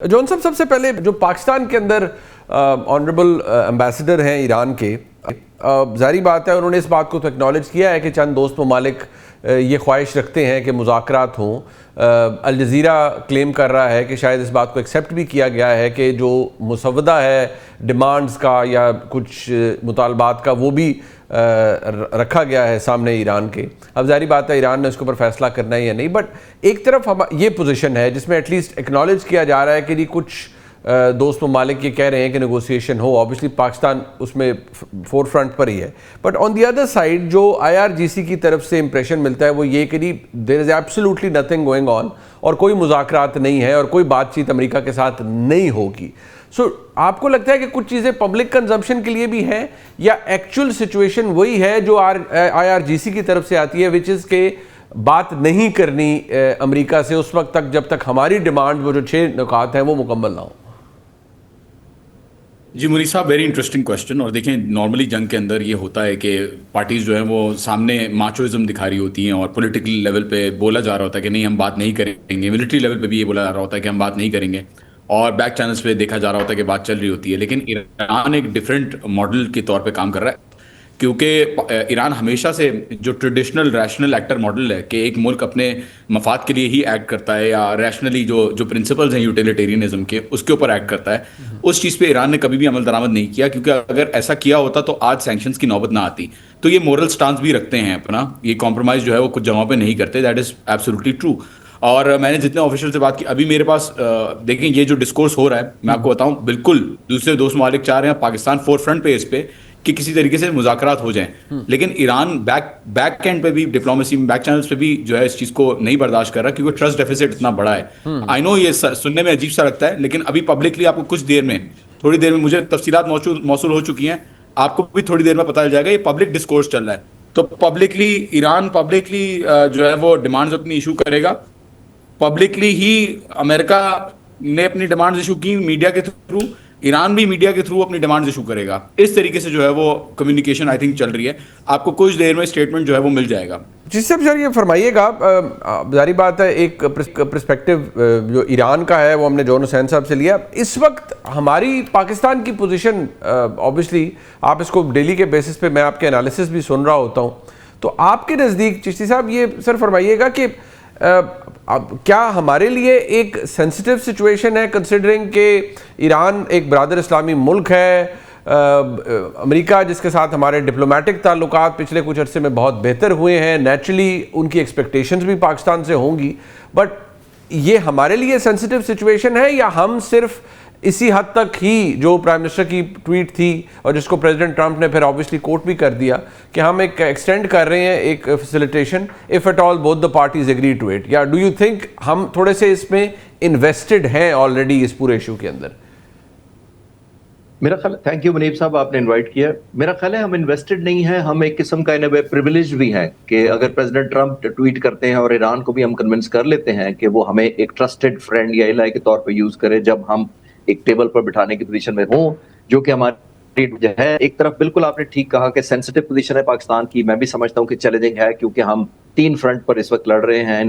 جون صاحب، سب سے پہلے جو پاکستان کے اندر آنریبل امبیسڈر ہیں ایران کے، ظاہری بات ہے انہوں نے اس بات کو تو ایکنالج کیا ہے کہ چند دوست ممالک یہ خواہش رکھتے ہیں کہ مذاکرات ہوں۔ الجزیرہ کلیم کر رہا ہے کہ شاید اس بات کو ایکسیپٹ بھی کیا گیا ہے کہ جو مسودہ ہے ڈیمانڈز کا یا کچھ مطالبات کا وہ بھی رکھا گیا ہے سامنے ایران کے۔ اب ظاہری بات ہے ایران نے اس کے اوپر فیصلہ کرنا ہے یا نہیں، بٹ ایک طرف یہ پوزیشن ہے جس میں ایٹ لیسٹ ایکنالج کیا جا رہا ہے کہ کچھ دوست ممالک یہ کہہ رہے ہیں کہ نیگوسیشن ہو۔ آبویسلی پاکستان اس میں فور فرنٹ پر ہی ہے، but on the other side جو IRGC کی طرف سے امپریشن ملتا ہے وہ یہ کہ there is absolutely nothing going on, اور کوئی مذاکرات نہیں ہے اور کوئی بات چیت امریکہ کے ساتھ نہیں ہوگی۔ سو آپ کو لگتا ہے کہ کچھ چیزیں پبلک کنزمپشن کے لیے بھی ہیں، یا ایکچوئل سچویشن وہی ہے جو IRGC کی طرف سے آتی ہے، وچ از کہ بات نہیں کرنی امریکہ سے اس وقت تک جب تک ہماری ڈیمانڈ وہ جو 6 نکات ہیں وہ مکمل نہ ہوں؟ جی منیر صاحب، ویری انٹرسٹنگ کویشچن۔ اور دیکھیں نارملی جنگ کے اندر یہ ہوتا ہے کہ پارٹیز جو ہیں وہ سامنے ماچوازم دکھا رہی ہوتی ہیں اور پولیٹیکل لیول پہ بولا جا رہا ہوتا ہے کہ نہیں ہم بات نہیں کریں گے، ملٹری لیول پہ بھی یہ بولا جا رہا ہوتا ہے کہ ہم بات نہیں کریں گے، اور بیک چینلز پہ دیکھا جا رہا ہوتا ہے کہ بات چل رہی ہوتی ہے۔ لیکن ایران ایک ڈفرینٹ ماڈل کے طور پہ کام کر رہا ہے، کیونکہ ایران ہمیشہ سے جو ٹریڈیشنل ریشنل ایکٹر ماڈل ہے کہ ایک ملک اپنے مفاد کے لیے ہی ایکٹ کرتا ہے، یا ریشنلی جو پرنسپلز ہیں یوٹیلیٹیرینزم کے اس کے اوپر ایکٹ کرتا ہے، اس چیز پہ ایران نے کبھی بھی عمل درآمد نہیں کیا، کیونکہ اگر ایسا کیا ہوتا تو آج سینکشنز کی نوبت نہ آتی۔ تو یہ مورل سٹانس بھی رکھتے ہیں اپنا، یہ کمپرومائز جو ہے وہ کچھ جگہوں پہ نہیں کرتے، دیٹ از ایبسولوٹلی ٹرو۔ اور میں نے جتنے آفیشیل سے بات کی، ابھی میرے پاس دیکھیں یہ جو ڈسکورس ہو رہا ہے میں آپ کو بتاؤں، بالکل دوسرے دوست ممالک چاہ رہے ہیں پاکستان فور فرنٹ پہ اس پہ کہ کسی طریقے سے مذاکرات ہو جائیں، لیکن ایران بیک اینڈ پہ بھی ڈپلومیسی میں بیک چینلز پہ بھی جو ہے اس چیز کو نہیں برداشت کر رہا، کیونکہ ٹرسٹ ڈیفیسٹ اتنا بڑا ہے۔ آئی نو یہ سننے میں عجیب سا لگتا ہے، لیکن ابھی پبلکلی آپ کو کچھ دیر میں تھوڑی دیر میں مجھے تفصیلات موصول ہو چکی ہیں، آپ کو بھی تھوڑی دیر میں پتہ چل جائے گا، یہ پبلک ڈسکورس چل رہا ہے۔ تو پبلکلی ایران پبلکلی جو ہے وہ ڈیمانڈز اپنی ایشو کرے گا، پبلکلی ہی امریکہ نے اپنی ڈیمانڈز ایشو کی میڈیا کے تھرو، ایران بھی میڈیا کے تھرو اپنی ڈیمانڈز ایشو کرے گا۔ اس طریقے سے جو ہے وہ کمیونیکیشن آئی تھنک چل رہی ہے، آپ کو کچھ دیر میں اسٹیٹمنٹ جو ہے وہ مل جائے گا۔ جی صاحب، سر یہ فرمائیے گا، ظاہری بات ہے ایک پرسپیکٹو جو ایران کا ہے وہ ہم نے جون حسین صاحب سے لیا۔ اس وقت ہماری پاکستان کی پوزیشن، آبویسلی آپ اس کو ڈیلی کے بیسس پہ میں آپ کے انالیسس بھی سن رہا ہوتا ہوں، تو آپ کے نزدیک چشتی صاحب یہ سر فرمائیے گا کہ کیا ہمارے لیے ایک سینسٹیو سچویشن ہے کنسیڈرنگ کہ ایران ایک برادر اسلامی ملک ہے، امریکہ جس کے ساتھ ہمارے ڈپلومیٹک تعلقات پچھلے کچھ عرصے میں بہت بہتر ہوئے ہیں، نیچرلی ان کی ایکسپیکٹیشنز بھی پاکستان سے ہوں گی، بٹ یہ ہمارے لیے سینسٹیو سچویشن ہے، یا ہم صرف اسی حد تک ہی جو پرائم منسٹر کی ٹویٹ تھی اور جس کو پریزیڈنٹ ٹرمپ نے پھر آبویسلی کوٹ بھی کر دیا کہ ہم ایک ایکسٹینڈ کر رہے ہیں ایک facilitation if at all both the parties agree to it, یا ڈو یو تھنک ہم تھوڑے سے اس میں انویسٹڈ ہیں آلریڈی اس پورے ایشو کے اندر؟ میرا خیال، تھینک یو منیب صاحب آپ نے انوائٹ کیا۔ میرا خیال ہے ہم انویسٹڈ نہیں ہیں، ہم ایک قسم کا پریویلیج بھی ہیں کہ اگر پریزیڈنٹ ٹرمپ ٹویٹ کرتے ہیں اور ایران کو بھی ہم کنونس کر لیتے ہیں کہ وہ ہمیں ایک ٹرسٹڈ فرینڈ یا الہ کے طور پہ یوز کرے جب ہم ایک ٹیبل پر بٹھانے کی پوزیشن میں ہوں، جو کہ ہماری ہے ایک طرف بالکل آپ نے ٹھیک کہا کہ سینسٹیو پوزیشن ہے پاکستان کی، میں بھی سمجھتا ہوں کہ چیلنجنگ ہے، کیونکہ ہم 3 فرنٹ پر اس وقت لڑ رہے ہیں،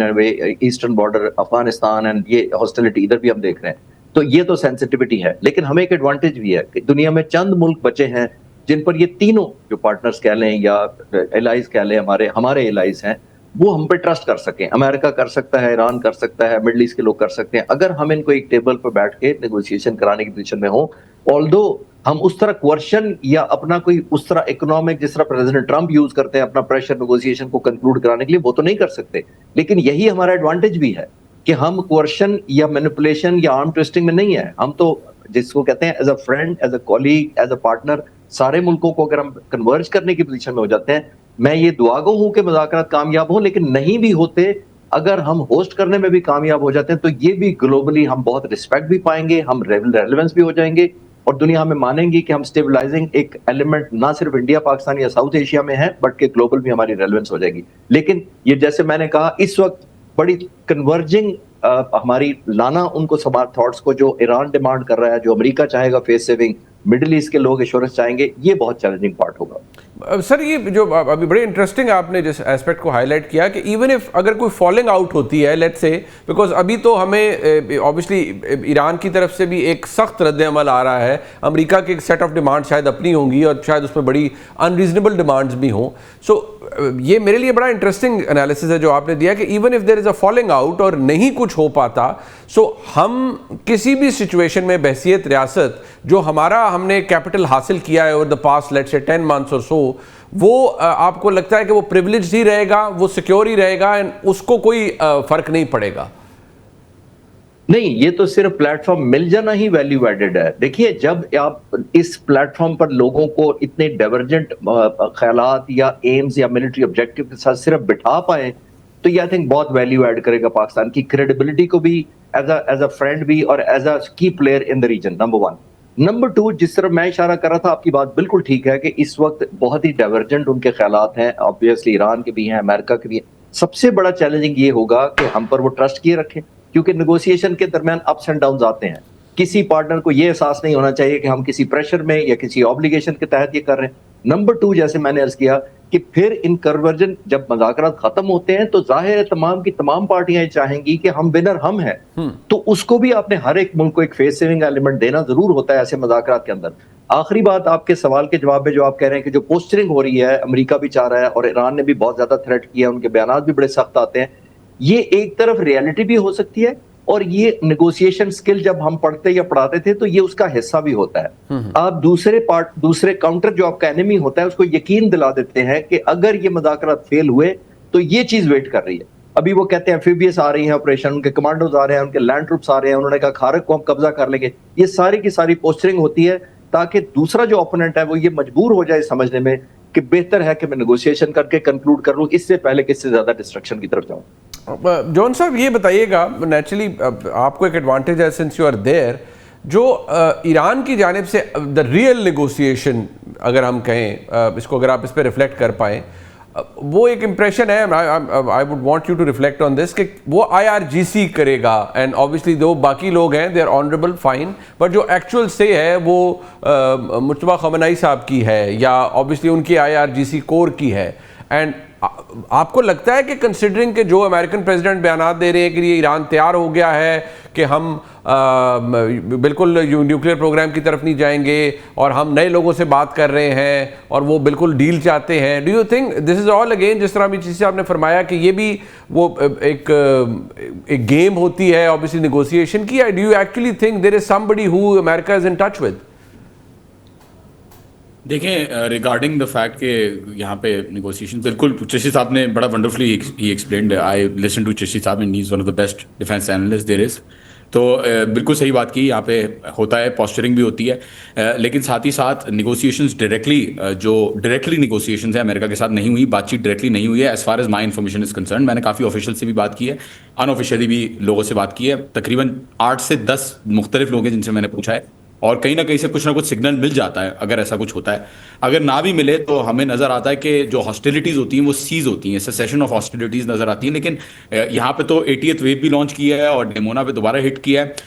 ایسٹرن بارڈر افغانستان، اینڈ یہ ہاسٹیلٹی ادھر بھی ہم دیکھ رہے ہیں، تو یہ تو سینسٹیوٹی ہے۔ لیکن ہمیں ایک ایڈوانٹیج بھی ہے کہ دنیا میں چند ملک بچے ہیں جن پر یہ تینوں جو پارٹنرز کہہ لیں یا الائز کہہ لیں، ہمارے الائز ہیں، وہ ہم پہ ٹرسٹ کر سکیں۔ امریکہ کر سکتا ہے، ایران کر سکتا ہے، مڈل ایسٹ کے لوگ کر سکتے ہیں، اگر ہم ان کو ایک ٹیبل پر بیٹھ کے نیگوسیشن کرانے کی پوزیشن میں ہوں۔ آلدو ہم اس طرح کوئرشن یا اپنا کوئی اس طرح اکنامک جس طرح پریزیڈنٹ ٹرمپ یوز کرتے ہیں اپنا پریشر نیگوسیشن کو کنکلوڈ کرانے کے لیے، وہ تو نہیں کر سکتے، لیکن یہی ہمارا ایڈوانٹیج بھی ہے کہ ہم کوئرشن یا مینیپولیشن یا آرم ٹویسٹنگ میں نہیں ہیں۔ ہم تو جس کو کہتے ہیں as a friend, as a colleague, as a partner, سارے ملکوں کو اگر ہم کنورج کرنے کی پوزیشن میں ہو جاتے ہیں، میں یہ دعا گو ہوں کہ مذاکرات کامیاب ہوں، لیکن نہیں بھی ہوتے، اگر ہم ہوسٹ کرنے میں بھی کامیاب ہو جاتے ہیں تو یہ بھی گلوبلی ہم بہت رسپیکٹ بھی پائیں گے، ہم ریلیونس بھی ہو جائیں گے، اور دنیا ہمیں مانیں گی کہ ہم اسٹیبلائزنگ ایک ایلیمنٹ نہ صرف انڈیا پاکستان یا ساؤتھ ایشیا میں ہے، بٹ کہ گلوبل بھی ہماری ریلیونس ہو جائے گی۔ لیکن یہ جیسے میں نے کہا، اس وقت بڑی کنورجنگ ہماری لانا ان کو تھاٹس کو جو ایران ڈیمانڈ کر رہا ہے، جو امریکہ چاہے گا فیس سیونگ، مڈل ایسٹ کے لوگ ایشورنس چاہیں گے، یہ بہت چیلنجنگ پارٹ ہوگا۔ سر یہ جو ابھی بڑے انٹرسٹنگ آپ نے جس اسپیکٹ کو ہائی لائٹ کیا کہ ایون اف اگر کوئی فالنگ آؤٹ ہوتی ہے لیٹ سے بیکاز ابھی تو ہمیں آبویسلی ایران کی طرف سے بھی ایک سخت رد عمل آ رہا ہے, امریکہ کے ایک سیٹ آف ڈیمانڈ شاید اپنی ہوں گی اور شاید اس میں بڑی انریزنیبل ڈیمانڈز بھی ہوں. سو یہ میرے لیے بڑا انٹرسٹنگ انالیسس ہے جو آپ نے دیا کہ even if there is a falling out اور نہیں کچھ ہو پاتا, سو ہم کسی بھی سچویشن میں بحیثیت ریاست جو ہم نے کیپٹل حاصل کیا ہے اوور دا پاسٹ لیٹ سے 10 months اور سو, وہ آپ کو لگتا ہے کہ وہ پریولیجڈ ہی رہے گا, وہ سیکیور ہی رہے گا, اس کو کوئی فرق نہیں پڑے گا؟ نہیں, یہ تو صرف پلیٹ فارم مل جانا ہی ویلیو ایڈڈ ہے. دیکھیے جب آپ اس پلیٹ فارم پر لوگوں کو اتنے ڈیورجنٹ خیالات یا ایمز یا ملٹری آبجیکٹیو کے ساتھ صرف بٹھا پائیں تو یہ آئی تھنک بہت ویلیو ایڈ کرے گا پاکستان کی کریڈیبلٹی کو بھی, ایز اے فرینڈ بھی, اور ایز اے کی player in the region. Number 1. Number 2, جس طرح میں اشارہ کر رہا تھا, آپ کی بات بالکل ٹھیک ہے کہ اس وقت بہت ہی ڈائیورجنٹ ان کے خیالات ہیں, آبویسلی ایران کے بھی ہیں, امریکہ کے بھی ہیں. سب سے بڑا چیلنجنگ یہ ہوگا کہ ہم پر وہ ٹرسٹ کیے رکھیں, کیونکہ نیگوسیشن کے درمیان اپس اینڈ ڈاؤنز آتے ہیں. کسی پارٹنر کو یہ احساس نہیں ہونا چاہیے کہ ہم کسی پریشر میں یا کسی آبلیگیشن کے تحت یہ کر رہے ہیں. نمبر 2, جیسے میں نے عرض کیا کہ پھر ان کنورجن جب مذاکرات ختم ہوتے ہیں تو ظاہر ہے تمام کی تمام پارٹیاں چاہیں گی کہ ہم ونر ہم ہیں, تو اس کو بھی آپ نے ہر ایک ملک کو ایک فیس سیونگ ایلیمنٹ دینا ضرور ہوتا ہے ایسے مذاکرات کے اندر. آخری بات آپ کے سوال کے جواب میں جو آپ کہہ رہے ہیں کہ جو پوسچرنگ ہو رہی ہے, امریکہ بھی چاہ رہا ہے اور ایران نے بھی بہت زیادہ تھریٹ کیا, ان کے بیانات بھی بڑے سخت آتے ہیں. یہ ایک طرف ریئلٹی بھی ہو سکتی ہے, اور یہ نیگوسیشن سکل جب ہم پڑھتے یا پڑھاتے تھے تو یہ اس کا حصہ بھی ہوتا ہے. آپ دوسرے کاؤنٹر جو آپ کا انیمی ہوتا ہے اس کو یقین دلا دیتے ہیں کہ اگر یہ مذاکرات فیل ہوئے تو یہ چیز ویٹ کر رہی ہے. ابھی وہ کہتے ہیں ایمفیبیس آ رہی ہیں آپریشن, ان کے کمانڈوز آ رہے ہیں, ان کے لینڈ ٹروپس آ رہے ہیں, انہوں نے کہا کھارک کو ہم قبضہ کر لیں گے. یہ ساری کی ساری پوسچرنگ ہوتی ہے تاکہ دوسرا جو اوپوننٹ ہے وہ یہ مجبور ہو جائے سمجھنے میں کہ بہتر ہے کہ میں نیگوسیشن کر کے کنکلوڈ کر لوں اس سے پہلے کہ اس سے زیادہ ڈسٹرکشن کی طرف جاؤں. جون صاحب یہ بتائیے گا, نیچرلی آپ کو ایک ایڈوانٹیج ہے سنس یو آر دیر, جو ایران کی جانب سے دا ریئل نیگوسیشن اگر ہم کہیں اس کو, اگر آپ اس پہ ریفلیکٹ کر پائیں, وہ ایک امپریشن ہے, I would want you to reflect on this, کہ وہ IRGC کرے گا, اینڈ اوبیسلی دو باقی لوگ ہیں they are honourable fine, but جو ایکچوئل سے ہے وہ مجتبیٰ خامنہئی صاحب کی ہے یا اوبیسلی ان کی IRGC کور کی ہے. اینڈ آپ کو لگتا ہے کہ کنسیڈرنگ کہ جو امریکن پریزیڈنٹ بیانات دے رہے ہیں کہ یہ ایران تیار ہو گیا ہے کہ ہم بالکل نیوکلیئر پروگرام کی طرف نہیں جائیں گے اور ہم نئے لوگوں سے بات کر رہے ہیں اور وہ بالکل ڈیل چاہتے ہیں, do you think this is all again جس طرح بھی چیز سے آپ نے فرمایا کہ یہ بھی وہ ایک گیم ہوتی ہے obviously نیگوسیشن کی, do you actually think there is somebody who America is in touch with? دیکھیں ریگارڈنگ دا فیکٹ کہ یہاں پہ نیگوسیشن, بالکل چشتی صاحب نے بڑا ونڈرفلی ہی explained, I listen to Chishti Sahab and he is one of the best defence analyst there is. تو بالکل صحیح بات کی, یہاں پہ ہوتا ہے, پوسچرنگ بھی ہوتی ہے, لیکن ساتھ ہی ساتھ نیگوسیشنز ڈائریکٹلی نیگوسیشنز ہیں امریکہ کے ساتھ نہیں ہوئی, بات چیت ڈائریکٹلی نہیں ہوئی ہے as far as my information is concern. میں نے کافی آفیشیل سے بھی بات کی ہے, ان آفیشیلی بھی لوگوں سے بات کی ہے, تقریباً 8 سے 10 مختلف لوگ ہیں جن سے میں نے پوچھا ہے, اور کہیں نہ کہیں سے کچھ نہ کچھ سگنل مل جاتا ہے اگر ایسا کچھ ہوتا ہے. اگر نہ بھی ملے تو ہمیں نظر آتا ہے کہ جو ہاسٹیلیٹیز ہوتی ہیں وہ سیز ہوتی ہیں, سیشن آف ہاسٹیلیٹیز نظر آتی ہیں. لیکن یہاں پہ تو 80th ویو بھی لانچ کیا ہے اور ڈیمونا پہ دوبارہ ہٹ کیا ہے.